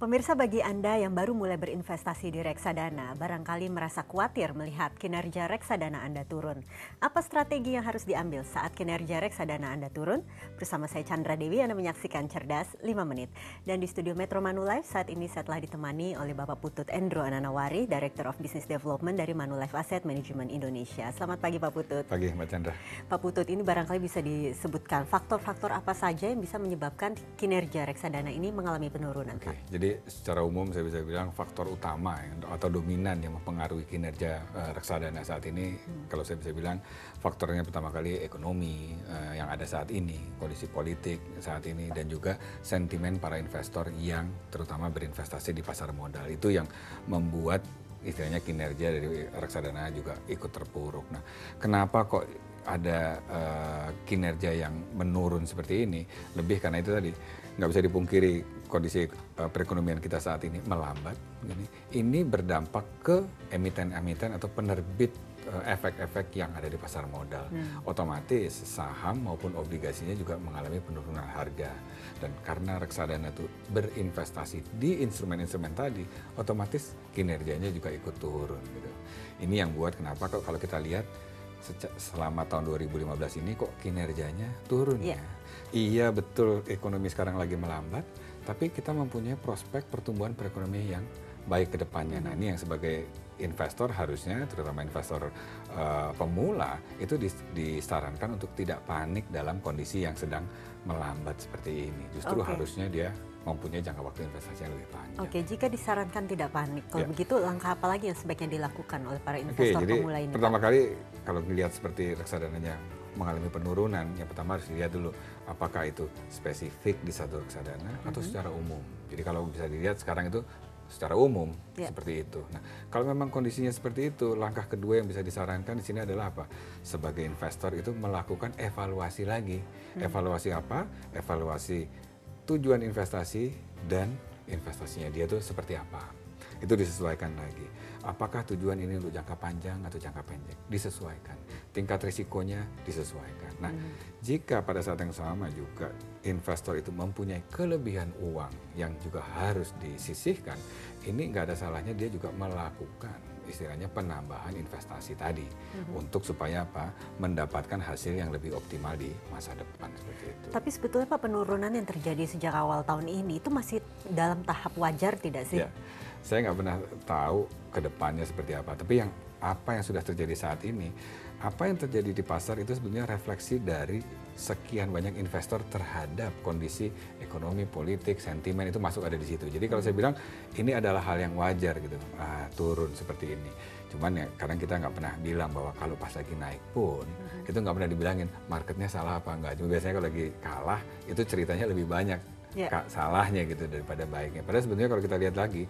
Pemirsa, bagi Anda yang baru mulai berinvestasi di reksadana, barangkali merasa khawatir melihat kinerja reksadana Anda turun. Apa strategi yang harus diambil saat kinerja reksadana Anda turun? Bersama saya Chandra Dewi, Anda menyaksikan Cerdas 5 Menit. Dan di studio Metro Manulife saat ini saya telah ditemani oleh Bapak Putut Endro Ananawari, Director of Business Development dari Manulife Asset Management Indonesia. Selamat pagi Pak Putut. Pagi Mbak Chandra. Pak Putut, ini barangkali bisa disebutkan faktor-faktor apa saja yang bisa menyebabkan kinerja reksadana ini mengalami penurunan, Oke, Pak? jadi secara umum saya bisa bilang faktor utama atau dominan yang mempengaruhi kinerja reksadana saat ini, kalau saya bisa bilang faktornya pertama kali ekonomi yang ada saat ini, kondisi politik saat ini, dan juga sentimen para investor yang terutama berinvestasi di pasar modal. Itu yang membuat istilahnya kinerja dari reksadana juga ikut terpuruk. Nah, kenapa kok ada kinerja yang menurun seperti ini? Lebih karena itu tadi, nggak bisa dipungkiri kondisi perekonomian kita saat ini melambat. Ini berdampak ke emiten-emiten atau penerbit efek-efek yang ada di pasar modal. Otomatis saham maupun obligasinya juga mengalami penurunan harga. Dan karena reksadana itu berinvestasi di instrumen-instrumen tadi, otomatis kinerjanya juga ikut turun. Gitu. Ini yang buat kenapa kalau kita lihat selama tahun 2015 ini kok kinerjanya turun ya. Iya betul, ekonomi sekarang lagi melambat, tapi kita mempunyai prospek pertumbuhan perekonomian yang baik ke depannya. Nah, ini yang sebagai investor harusnya, terutama investor pemula, itu disarankan untuk tidak panik dalam kondisi yang sedang melambat seperti ini. Justru harusnya dia mempunyai jangka waktu investasi yang lebih panjang. Oke, jika disarankan tidak panik, kalau begitu langkah apa lagi yang sebaiknya dilakukan oleh para investor pemula ini? Pertama kali kalau melihat seperti reksadananya mengalami penurunan, yang pertama harus dilihat dulu apakah itu spesifik di satu reksadana atau secara umum. Jadi kalau bisa dilihat sekarang itu secara umum seperti itu. Nah, kalau memang kondisinya seperti itu, langkah kedua yang bisa disarankan di sini adalah apa? Sebagai investor itu melakukan evaluasi lagi. Evaluasi apa? Evaluasi tujuan investasi dan investasinya dia tuh seperti apa. Itu disesuaikan lagi. Apakah tujuan ini untuk jangka panjang atau jangka pendek? Disesuaikan. Tingkat risikonya disesuaikan. Nah, jika pada saat yang sama juga investor itu mempunyai kelebihan uang yang juga harus disisihkan, ini nggak ada salahnya dia juga melakukan istilahnya penambahan investasi tadi untuk supaya apa? Mendapatkan hasil yang lebih optimal di masa depan seperti itu. Tapi sebetulnya Pak, penurunan yang terjadi sejak awal tahun ini itu masih dalam tahap wajar tidak sih? Ya, saya nggak pernah tahu ke depannya seperti apa. Tapi apa yang sudah terjadi saat ini, apa yang terjadi di pasar itu sebenarnya refleksi dari sekian banyak investor terhadap kondisi ekonomi, politik, sentimen itu masuk ada di situ. Jadi kalau saya bilang ini adalah hal yang wajar gitu, turun seperti ini. Cuman ya kadang kita nggak pernah bilang bahwa kalau pas lagi naik pun itu nggak pernah dibilangin marketnya salah apa enggak. Cuma biasanya kalau lagi kalah itu ceritanya lebih banyak salahnya gitu daripada baiknya. Padahal sebenarnya kalau kita lihat lagi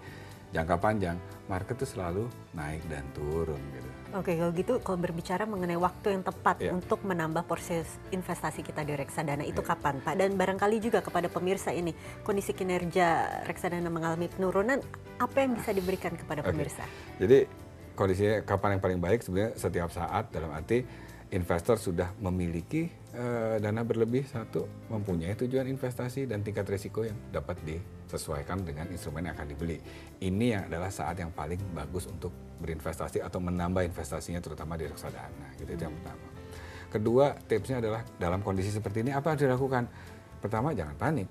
jangka panjang, market itu selalu naik dan turun gitu. Oke, kalau gitu kalau berbicara mengenai waktu yang tepat untuk menambah porsi investasi kita di reksadana itu kapan, Pak? Dan barangkali juga kepada pemirsa ini, kondisi kinerja reksadana mengalami penurunan, apa yang bisa diberikan kepada pemirsa? Jadi kondisinya kapan yang paling baik sebenarnya setiap saat, dalam arti investor sudah memiliki dana berlebih, satu, mempunyai tujuan investasi dan tingkat risiko yang dapat disesuaikan dengan instrumen yang akan dibeli. Ini yang adalah saat yang paling bagus untuk berinvestasi atau menambah investasinya terutama di reksadana. Gitu, itu yang pertama. Kedua, tipsnya adalah dalam kondisi seperti ini apa yang dilakukan? Pertama, jangan panik.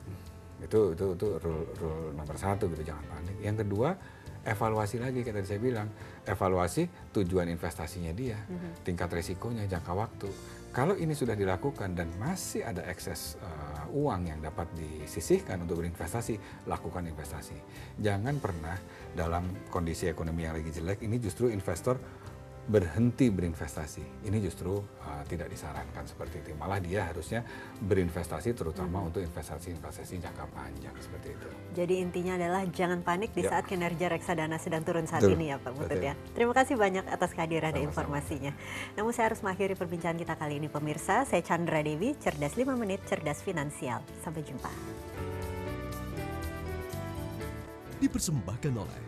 Itu rule nomor satu gitu, jangan panik. Yang kedua, evaluasi lagi, kayak tadi saya bilang, evaluasi tujuan investasinya dia, tingkat risikonya, jangka waktu. Kalau ini sudah dilakukan dan masih ada ekses uang yang dapat disisihkan untuk berinvestasi, lakukan investasi. Jangan pernah dalam kondisi ekonomi yang lagi jelek ini justru investor berhenti berinvestasi. Ini justru tidak disarankan seperti itu. Malah dia harusnya berinvestasi terutama untuk investasi jangka panjang seperti itu. Jadi intinya adalah jangan panik di saat kinerja reksadana sedang turun saat ini ya Pak Putut ya. Terima kasih banyak atas kehadiran dan informasinya. Namun saya harus mengakhiri perbincangan kita kali ini pemirsa. Saya Chandra Dewi, Cerdas 5 Menit, Cerdas Finansial. Sampai jumpa. Dipersembahkan oleh